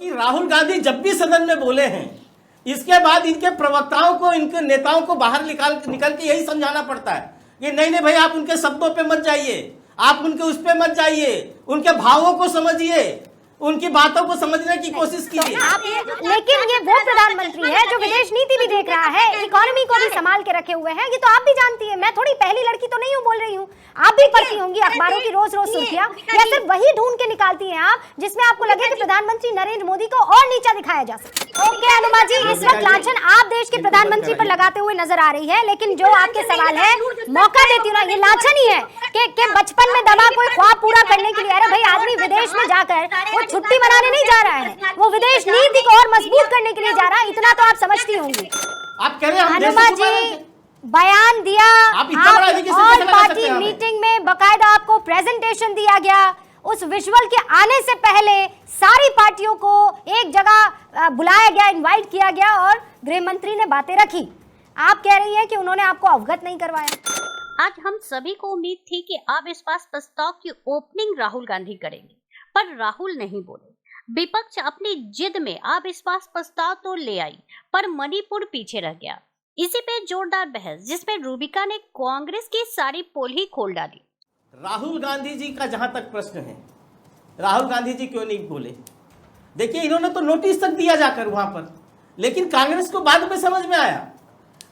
क्योंकि राहुल गांधी जब भी सदन में बोले हैं, इसके बाद इनके प्रवक्ताओं को, इनके नेताओं को बाहर निकल के यही समझाना पड़ता है कि नहीं नहीं भाई, आप उनके शब्दों पे मत जाइए, आप उनके उस पे मत जाइए, उनके भावों को समझिए, उनकी बातों को समझने की कोशिश कीजिए। लेकिन ये वो प्रधानमंत्री है जो विदेश नीति भी देख रहा है, इकोनॉमी को भी संभाल के रखे हुए हैं। ये तो आप भी जानती है, मैं थोड़ी पहली लड़की तो नहीं हूँ बोल रही हूँ, आप भी पढ़ती होंगी अखबारों की रोज रोज सुर्खियां, या सिर्फ वही ढूंढ के निकालती हैं आप जिसमें आपको लगे कि प्रधानमंत्री नरेंद्र मोदी को और नीचा दिखाया जा सके। ओके अनुमा जी, इस वक्त लांछन आप देश के प्रधानमंत्री पर लगाते हुए नजर आ रही है, लेकिन जो आपके सवाल है मौका देती हूँ ना, ये लांछन ही है कि बचपन में दबा कोई ख्वाब पूरा करने के लिए, अरे भाई आदमी विदेश में जाकर वो छुट्टी मनाने नहीं जा रहा है, वो विदेश नीति को और मजबूत करने के लिए जा रहा है, इतना तो आप समझती होंगी। आप कह रहे हैं अनुमा जी बयान दिया, आप ऑल पार्टी मीटिंग में बकायदा आपको प्रेजेंटेशन दिया गया, उस विजुअल के आने से पहले सारी पार्टियों को एक जगह बुलाया गया, इनवाइट किया गया और गृह मंत्री ने बातें रखी। आप कह रही हैं कि उन्होंने आपको अवगत नहीं करवाया। आज हम सभी को उम्मीद थी कि अविश्वास प्रस्ताव की ओपनिंग राहुल गांधी करेंगे, पर राहुल नहीं बोले। विपक्ष अपनी जिद में अविश्वास प्रस्ताव तो ले आई, पर मणिपुर पीछे रह गया। इसी पे जोरदार बहस, जिसमें रूबिका ने कांग्रेस की सारी पोल ही खोल डाली। राहुल गांधी जी का जहां तक प्रश्न है, राहुल गांधी जी क्यों नहीं बोले? देखिए, इन्होंने तो नोटिस तक दिया जाकर वहां पर, लेकिन कांग्रेस को बाद में समझ में आया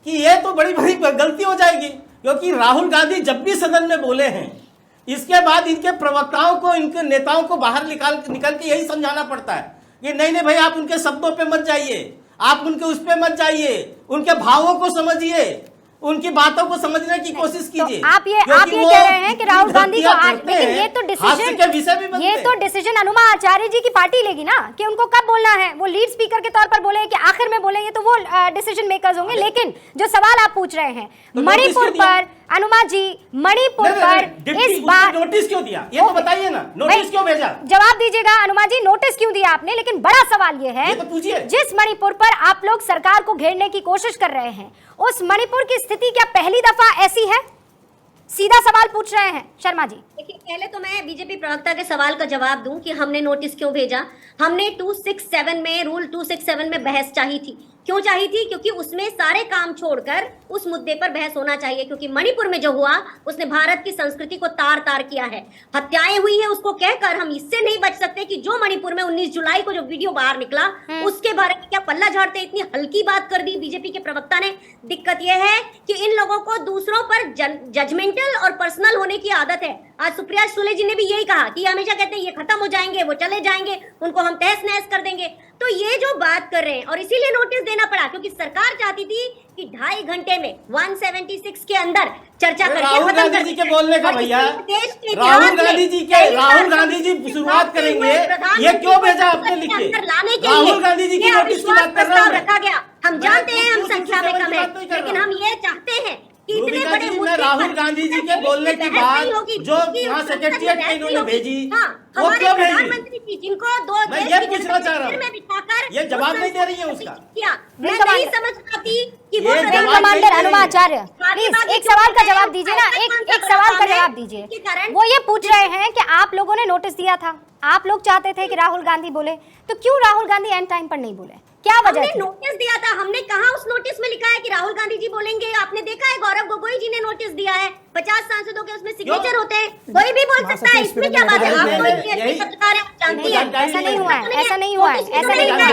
कि यह तो बड़ी बड़ी गलती हो जाएगी, क्योंकि राहुल गांधी जब भी सदन में बोले हैं, इसके बाद इनके प्रवक्ताओं को, इनके नेताओं को बाहर निकल के यही समझाना पड़ता है कि नहीं नहीं भाई, आप उनके शब्दों पे मत जाइए, आप उनके उस पे मत जाइए, उनके भावों को समझिए, उनकी बातों को समझने की कोशिश कीजिए। तो आप ये कह रहे हैं कि राहुल गांधी को, लेकिन ये तो डिसीजन अनुमा आचार्य जी की पार्टी लेगी ना कि उनको कब बोलना है। वो लीड स्पीकर के तौर पर बोले कि आखिर में बोले, ये तो वो डिसीजन मेकर्स होंगे। लेकिन जो सवाल आप पूछ रहे हैं मणिपुर पर, अनुमा जी मणिपुर पर इस बार नोटिस क्यों दिया, ये तो बताइए ना, नोटिस क्यों भेजा? जवाब दीजिएगा अनुमा जी, नोटिस क्यों दिया आपने? लेकिन बड़ा सवाल ये है, जिस मणिपुर पर आप लोग सरकार को घेरने की कोशिश कर रहे हैं, उस मणिपुर की स्थिति क्या पहली दफा ऐसी है? सीधा सवाल पूछ रहे हैं शर्मा जी। देखिए, पहले तो मैं बीजेपी प्रवक्ता के सवाल का जवाब दूं कि हमने नोटिस क्यों भेजा। हमने 267 में, रूल 267 में बहस चाहिए थी। क्यों चाहिए थी? क्योंकि उसमें सारे काम छोड़कर उस मुद्दे पर बहस होना चाहिए, क्योंकि मणिपुर में जो हुआ उसने भारत की संस्कृति को तार तार किया है। हत्याएं हुई है, उसको कहकर हम इससे नहीं बच सकते कि जो मणिपुर में 19 जुलाई को जो वीडियो बाहर निकला उसके बारे में क्या पल्ला झाड़ते, इतनी हल्की बात कर दी बीजेपी के प्रवक्ता ने। दिक्कत यह है कि इन लोगों को दूसरों पर जजमेंटल और पर्सनल होने की आदत है। आज सुप्रिया सुले जी ने भी यही कहा कि हमेशा कहते हैं ये खत्म हो जाएंगे, वो चले जाएंगे, उनको हम तहस नहस कर देंगे। तो ये जो बात कर रहे हैं, और इसीलिए नोटिस देना पड़ा, क्योंकि सरकार चाहती थी कि 2.5 घंटे में 176 के अंदर चर्चा करके राहुल गांधी जी के बोलने का भैया, राहुल गांधी जी शुरुआत करेंगे, ये क्यों भेजा आपने लिख के? राहुल गांधी जी की नोटिस की बात कर रहा हूं। रखा गया। हम जानते हैं हम संख्या में कम है, लेकिन हम ये चाहते हैं इतने बड़े मुद्दे पर राहुल गांधी जी के बोलने की बात जो यहाँ सेक्रेटरिएट में इन्होंने भेजी, वो क्यों भेजी? प्रधानमंत्री जी जिनको दो मैं ये पूछना चाह रहा हूँ, ये जवाब नहीं दे रही है उसका। मैं नहीं समझ पाती कि वो कमांडर अनुमा आचार्य, प्लीज एक सवाल का जवाब दीजिए ना, एक सवाल का जवाब दीजिए। वो ये पूछ रहे हैं कि आप लोगों ने नोटिस दिया था, आप लोग चाहते थे कि राहुल गांधी बोले, तो क्यों राहुल गांधी एंड टाइम पर नहीं बोले? क्या वजह थी? नोटिस दिया था, हमने कहा उस नोटिस में लिखा है कि राहुल गांधी जी बोलेंगे। आपने देखा है गौरव गोगोई जी ने नोटिस दिया है, 50 सांसदों के उसमें सिग्नेचर होते हैं, कोई भी बोल सकता है, इसमें क्या बात है? आप तो इतनी अच्छी पत्रकार हैं, जानती हैं। ऐसा नहीं हुआ है, ऐसा नहीं हुआ है, ऐसा नहीं हुआ है।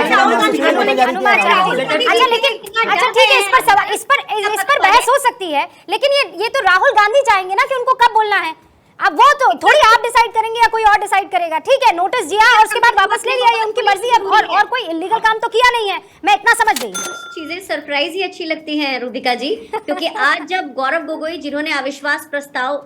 अनुमान अच्छा, लेकिन अच्छा ठीक है, इस पर बहस हो सकती है, लेकिन ये तो राहुल गांधी चाहेंगे ना कि उनको कब बोलना है। अब वो तो थोड़ी आप डिसाइड करेंगे या कोई और डिसाइड करेगा। ठीक है, नोटिस दिया और उसके बाद वापस ले लिया, ये उनकी मर्जी है, और कोई इलीगल काम तो किया नहीं है, मैं इतना समझ गई। चीजें सरप्राइज ही अच्छी लगती हैं रूबिका जी, क्योंकि आज जब गौरव गोगोई जिन्होंने अविश्वास प्रस्ताव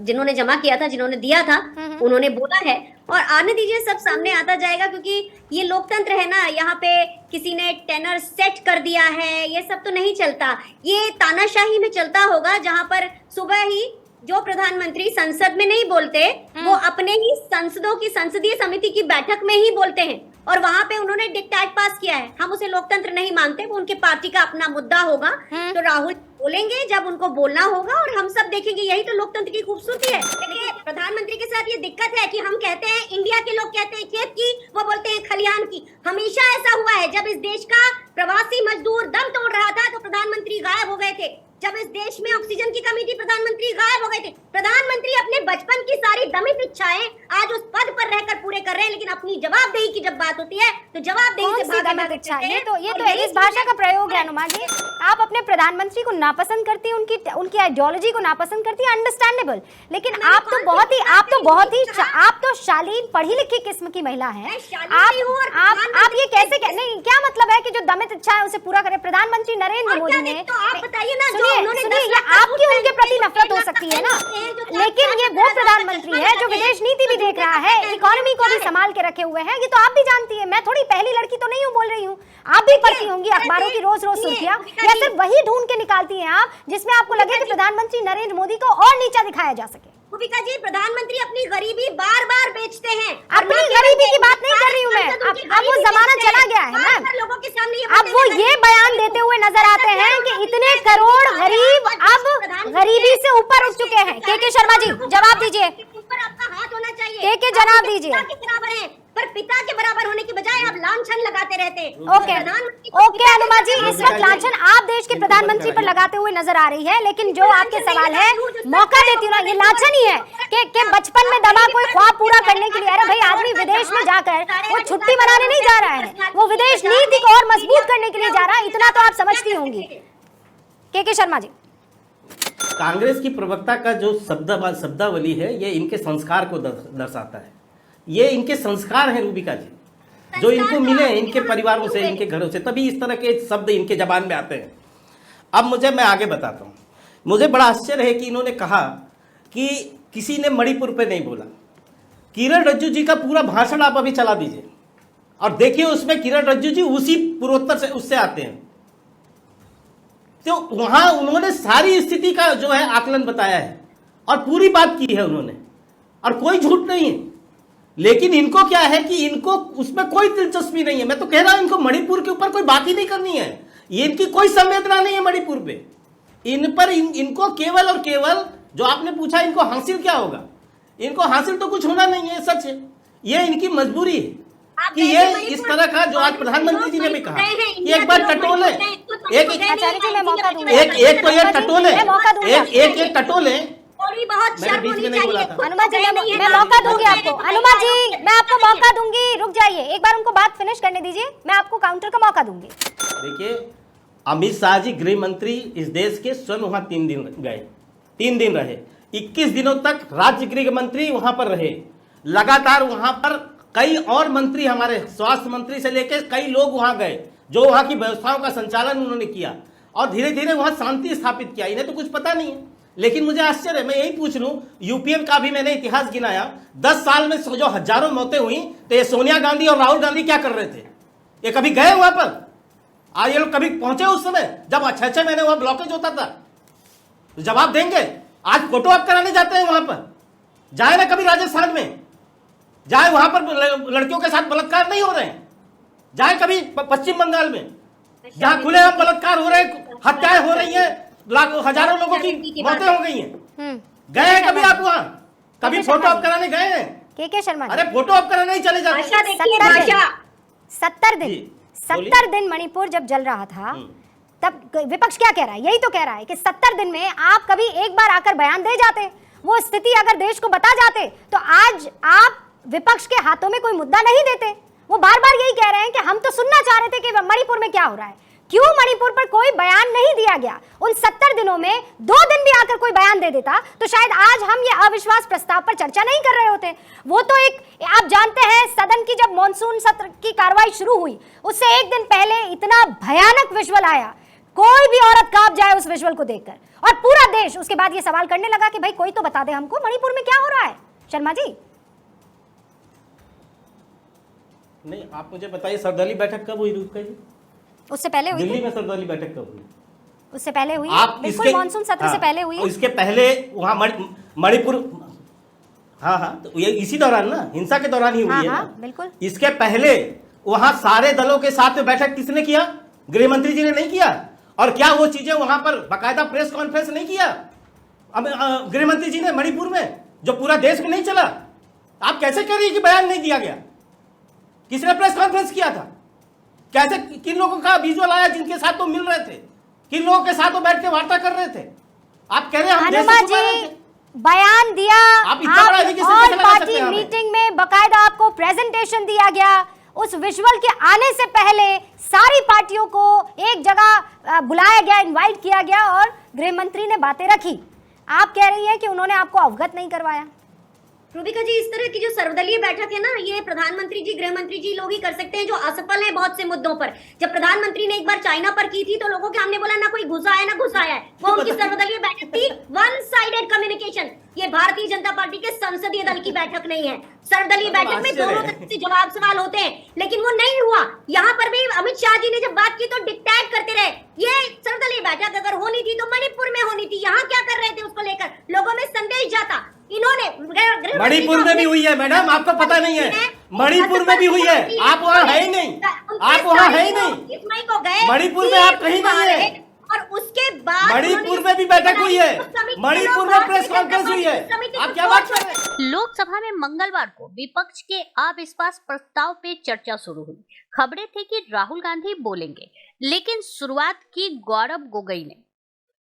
जिन्होंने जमा किया था, जिन्होंने दिया था, उन्होंने बोला है, और आने दीजिए सब सामने आता जाएगा, क्योंकि ये लोकतंत्र है ना, यहाँ पे किसी ने टेनर सेट कर दिया है, ये सब तो नहीं चलता। ये तानाशाही में चलता होगा, जहाँ पर सुबह ही जो प्रधानमंत्री संसद में नहीं बोलते, वो अपने ही संसदों की संसदीय समिति की बैठक में ही बोलते हैं। और वहां पे उन्होंने डिक्टेट पास किया है। हम उसे लोकतंत्र नहीं मानते, वो उनके पार्टी का अपना मुद्दा होगा। तो राहुल बोलेंगे जब उनको बोलना होगा और हम सब देखेंगे। यही तो लोकतंत्र की खूबसूरती है। देखिए, प्रधानमंत्री के साथ ये दिक्कत है कि हम कहते हैं, इंडिया के लोग कहते हैं खेत की, वो बोलते हैं खलिहान की। हमेशा ऐसा हुआ है, जब इस देश का प्रवासी मजदूर दम तोड़ रहा था तो प्रधानमंत्री गायब हो गए थे। जब इस देश में ऑक्सीजन की कमी थी, प्रधानमंत्री गायब हो गए थे। प्रधानमंत्री अपने बचपन की सारी दमित इच्छाएं आज उस पद पर रहकर पूरे कर रहे हैं, लेकिन अपनी जवाबदेही की जब बात होती है तो जवाबदेही से भागना इच्छा है। ये तो इस भाषा का प्रयोग है अनुमा जी। आप अपने प्रधानमंत्री को नापसंद करती हैं, उनकी आइडियोलॉजी को नापसंद करती हैं, अंडरस्टैंडेबल। लेकिन आप तो शालीन पढ़ी लिखी किस्म की महिला हैं। आप ये कैसे नहीं, क्या मतलब है कि जो दमित इच्छा है उसे पूरा करें? प्रधानमंत्री नरेंद्र मोदी ने, आप बताइए ना, सुनिए, ये आपकी उनके प्रति नफरत हो सकती है ना, लेकिन ये वो प्रधानमंत्री है जो विदेश नीति भी देख रहा है, इकोनॉमी को भी संभाल के रखे हुए हैं। ये तो आप भी जानती है, मैं थोड़ी पहली लड़की तो नहीं हूँ बोल रही हूँ। आप भी पढ़ती होंगी अखबारों की रोज रोज सुर्खियां, या सिर्फ वही ढूंढ के निकालती हैं आप जिसमें आपको लगे कि प्रधानमंत्री नरेंद्र मोदी को और नीचा दिखाया जा सके? भूमिका जी, प्रधानमंत्री अपनी गरीबी बार बार बेचते हैं। अपनी गरीबी की बात नहीं कर रही हूँ मैं, अब वो जमाना चला गया है मैम। लोगों के सामने अब वो ये बयान देते हुए नजर आते हैं कि इतने करोड़ गरीब अब गरीबी से ऊपर उठ चुके हैं। के शर्मा जी जवाब दीजिए, ऊपर आपका हाथ होना चाहिए। के जवाब दीजिए। पिता के बराबर है, पर पिता के बराबर होने की बजाय आप लांछन लगाते रहते हैं। ओके अनुमा जी, इस वक्त लांछन आप देश के प्रधानमंत्री पर लगाते हुए नजर आ रही है, लेकिन जो आपके सवाल है, मौका देती हूँ ना, ये लांछन ही है कि बचपन में दबा कोई ख्वाब पूरा करने के लिए। अरे भाई, आदमी विदेश में जाकर वो छुट्टी मनाने नहीं जा रहा है, वो विदेश नीति को और मजबूत करने के लिए जा रहा है। इतना तो आप समझती होंगी। के शर्मा जी, कांग्रेस की प्रवक्ता का जो शब्दावली है, ये इनके संस्कार को दर्शाता है। ये इनके संस्कार हैं रूबिका जी, जो इनको मिले हैं इनके परिवारों से, इनके घरों से, तभी इस तरह के शब्द इनके जबान में आते हैं। अब मैं आगे बताता हूँ। मुझे बड़ा आश्चर्य है कि इन्होंने कहा कि किसी ने मणिपुर पे नहीं बोला। किरण रिजिजू जी का पूरा भाषण आप अभी चला दीजिए और देखिए, उसमें किरण रिजिजू जी उसी पूर्वोत्तर से उससे आते हैं। तो वहां उन्होंने सारी स्थिति का जो है आकलन बताया है और पूरी बात की है उन्होंने, और कोई झूठ नहीं है। लेकिन इनको क्या है कि इनको उसमें कोई दिलचस्पी नहीं है। मैं तो कह रहा हूं, इनको मणिपुर के ऊपर कोई बात ही नहीं करनी है। ये इनकी कोई संवेदना नहीं है मणिपुर पे। इनको केवल और केवल, जो आपने पूछा इनको हासिल क्या होगा, इनको हासिल तो कुछ होना नहीं है, सच है। ये इनकी मजबूरी है कि ये इस तरह का, जो आज प्रधानमंत्री जी ने भी कहा कि एक बार टटोले, एक तो ये टटोले, एक टटोले। मैंने बीच में नहीं बोला था। अनुमा जी, मैं मौका दूंगी आपको। अनुमा जी, मैं आपको मौका दूंगी, रुक जाइए, एक बार उनको बात फिनिश करने दीजिए, मैं आपको काउंटर का मौका दूंगी। देखिए, अमित शाह जी गृह मंत्री इस देश के स्वयं वहां 3 दिन गए, 3 दिन रहे। 21 दिनों तक राज्य गृह मंत्री वहां पर रहे। लगातार वहां पर कई और मंत्री, हमारे स्वास्थ्य मंत्री से लेकर कई लोग वहां गए, जो वहां की व्यवस्थाओं का संचालन उन्होंने किया और धीरे धीरे वहां शांति स्थापित किया। इन्हें तो कुछ पता नहीं है। लेकिन मुझे आश्चर्य है, मैं यही पूछ लूं, यूपीएम का भी मैंने इतिहास गिनाया, 10 साल में जो हजारों मौतें हुई, तो ये सोनिया गांधी और राहुल गांधी क्या कर रहे थे? ये कभी गए वहां पर? आज ये लोग कभी पहुंचे उस समय जब 6-6 महीने वहां ब्लॉकेज होता था? तो जवाब देंगे। आज फोटो ऑप कराने जाते हैं वहां पर, जाए ना कभी राजस्थान में, जाए वहां पर लड़कियों के साथ बलात्कार नहीं हो रहे हैं, जाए कभी पश्चिम बंगाल में जहां खुलेआम बलात्कार हो रहे हैं, हत्याएं हो रही हैं, हजारों लोगों की मौतें हो गई हैं। गए हैं कभी आप वहां? कभी फोटो ऑप कराने गए हैं? के शर्मा, अरे फोटो ऑप कराने ही चले जाते। 70 दिन मणिपुर जब जल रहा था, तब विपक्ष क्या कह रहा है? यही तो कह रहा है कि 70 दिन में आप कभी एक बार आकर बयान दे जाते, वो स्थिति अगर देश को बता जाते, तो आज आप विपक्ष के हाथों में कोई मुद्दा नहीं देते। वो बार बार यही कह रहे हैं कि हम तो सुनना चाह रहे थे कि मणिपुर में क्या हो रहा है। क्यों मणिपुर पर कोई बयान नहीं दिया गया? उन 70 दिनों में 2 दिन भी आकर कोई बयान दे देता तो शायद आज हम ये अविश्वास प्रस्ताव पर चर्चा नहीं कर रहे होते। वो तो एक, आप जानते हैं, सदन की जब मॉनसून सत्र की कार्रवाई शुरू हुई, उससे एक दिन पहले इतना भयानक विजुअल आया, कोई भी औरत कांप जाए उस विजुअल को देखकर, और पूरा देश उसके बाद ये सवाल करने लगा कि भाई कोई तो बता दे हमको मणिपुर में क्या हो रहा है। शर्मा जी, नहीं, आप मुझे बताइए, सर्वदलीय बैठक कब हुई रूपका जी? उससे पहले हुई दिल्ली में सर्वदलीय बैठक कब हुई? उससे पहले हुई, आप बिल्कुल मॉनसून सत्र से पहले हुई। इसके पहले वहां मणिपुर, हाँ, तो ये इसी दौरान ना, हिंसा के दौरान ही हुई है ना, बिल्कुल। इसके पहले वहां सारे दलों के साथ में बैठक किसने किया? गृह मंत्री जी ने नहीं किया। और क्या वो चीजें वहां पर बाकायदा प्रेस कॉन्फ्रेंस नहीं किया गृह मंत्री जी ने मणिपुर में, जो पूरा देश में नहीं चला? आप कैसे कह रही है कि बयान नहीं दिया गया? किसने प्रेस कॉन्फ्रेंस किया था? कैसे, किन लोगों का विजुअल आया जिनके साथ वो मिल रहे थे? किन लोगों के साथ वो बैठ के वार्ता कर रहे थे? आप कह रहे हैं हम देश हनुमा को छुपा रहे जी थे? बयान दिया, आप इतना बड़ा एलिगेशन ऑल कैसे लगा सकते पार्टी हैं हमें? मीटिंग में बकायदा आपको प्रेजेंटेशन दिया गया। उस विजुअल के आने से पहले सारी पार्टियों को एक जगह बुलाया गया, इनवाइट किया गया और गृह मंत्री ने बातें रखी। आप कह रही हैं कि उन्होंने आपको अवगत नहीं करवाया। रूबिका जी, इस तरह की जो सर्वदलीय बैठक है ना, ये प्रधानमंत्री जी, गृह मंत्री जी लोग ही कर सकते हैं, जो असफल है बहुत से मुद्दों पर। जब प्रधानमंत्री ने एक बार चाइना पर की थी तो लोगों के सामने बोला ना कोई घुसा है ना घुसा है, वो उनकी सर्वदलीय बैठक थी। One sided communication. ये भारतीय जनता पार्टी के संसदीय दल की बैठक नहीं है। सर्वदलीय बैठक में दोनों तरफ से जवाब सवाल होते हैं, लेकिन वो नहीं हुआ। यहाँ पर भी अमित शाह जी ने जब बात की तो डिक्टेट करते रहे। ये सर्वदलीय बैठक अगर होनी थी तो मणिपुर में होनी थी। यहाँ क्या कर रहे थे उसको लेकर लोगों में संदेश जाता। इन्होंने मणिपुर में भी हुई है मैडम, आपको पता नहीं है? मणिपुर में भी हुई है, आप वहाँ है ही नहीं। आप वहाँ है ही नहीं। 29 मई को गए, मणिपुर में आप कहीं नहीं है। और उसके बाद मणिपुर में भी बैठक हुई है, मणिपुर में प्रेस कॉन्फ्रेंस हुई है। आप क्या बात कर रहे हैं? लोकसभा में मंगलवार को विपक्ष के अविश्वास प्रस्ताव पे चर्चा शुरू हुई। खबरें थी कि राहुल गांधी बोलेंगे, लेकिन शुरुआत की गौरव गोगोई ने।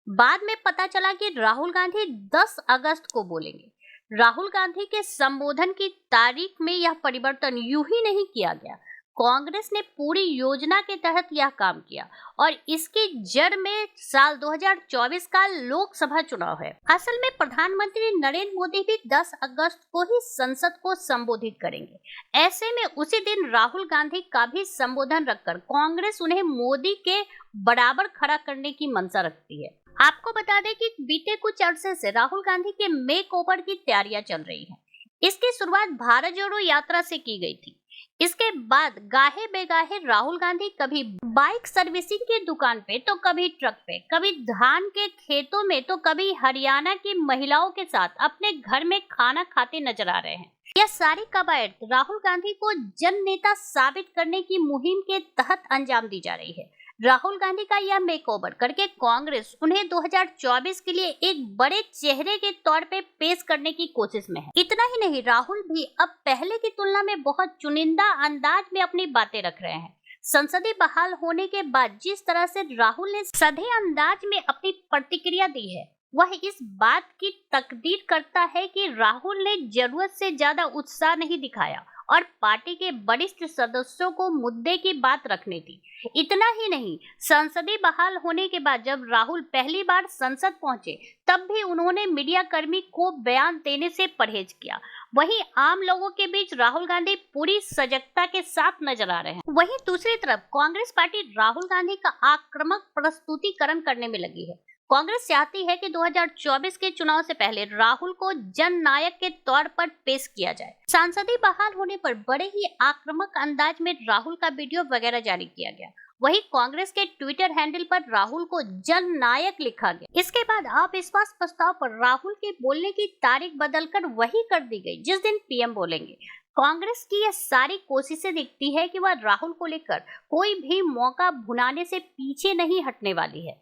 बाद में पता चला कि राहुल गांधी 10 अगस्त को बोलेंगे। राहुल गांधी के संबोधन की तारीख में यह परिवर्तन यूं ही नहीं किया गया। कांग्रेस ने पूरी योजना के तहत यह काम किया और इसकी जड़ में साल 2024 का लोकसभा चुनाव है। असल में प्रधानमंत्री नरेंद्र मोदी भी 10 अगस्त को ही संसद को संबोधित करेंगे। ऐसे में उसी दिन राहुल गांधी का भी संबोधन रखकर कांग्रेस उन्हें मोदी के बराबर खड़ा करने की मंशा रखती है। आपको बता दें कि बीते कुछ अरसे से राहुल गांधी के मेक ओवर की तैयारियां चल रही हैं। इसकी शुरुआत भारत जोड़ो यात्रा से की गई थी। इसके बाद गाहे बेगाहे राहुल गांधी कभी बाइक सर्विसिंग की दुकान पे तो कभी ट्रक पे, कभी धान के खेतों में तो कभी हरियाणा की महिलाओं के साथ अपने घर में खाना खाते नजर आ रहे हैं। यह सारी कवायद राहुल गांधी को जन नेता साबित करने की मुहिम के तहत अंजाम दी जा रही है। राहुल गांधी का यह मेकओवर करके कांग्रेस उन्हें 2024 के लिए एक बड़े चेहरे के तौर पे पेश करने की कोशिश में है। इतना ही नहीं, राहुल भी अब पहले की तुलना में बहुत चुनिंदा अंदाज में अपनी बातें रख रहे हैं। संसदीय बहाल होने के बाद जिस तरह से राहुल ने सधे अंदाज में अपनी प्रतिक्रिया दी है, वह इस बात की तकदीर करता है कि राहुल ने जरूरत से ज्यादा उत्साह नहीं दिखाया और पार्टी के वरिष्ठ सदस्यों को मुद्दे की बात रखने दी। इतना ही नहीं, संसदीय बहाल होने के बाद जब राहुल पहली बार संसद पहुंचे, तब भी उन्होंने मीडिया कर्मी को बयान देने से परहेज किया। वहीं आम लोगों के बीच राहुल गांधी पूरी सजगता के साथ नजर आ रहे हैं। वहीं दूसरी तरफ कांग्रेस पार्टी राहुल गांधी का आक्रामक प्रस्तुतिकरण करने में लगी है। कांग्रेस चाहती है कि 2024 के चुनाव से पहले राहुल को जननायक के तौर पर पेश किया जाए। संसदीय बहाल होने पर बड़े ही आक्रामक अंदाज में राहुल का वीडियो वगैरह जारी किया गया। वहीं कांग्रेस के ट्विटर हैंडल पर राहुल को जननायक लिखा गया। इसके बाद अविश्वास प्रस्ताव पर राहुल के बोलने की तारीख बदलकर वही कर दी गई जिस दिन पीएम बोलेंगे। कांग्रेस की यह सारी कोशिशें दिखती है कि वह राहुल को लेकर कोई भी मौका भुनाने से पीछे नहीं हटने वाली है।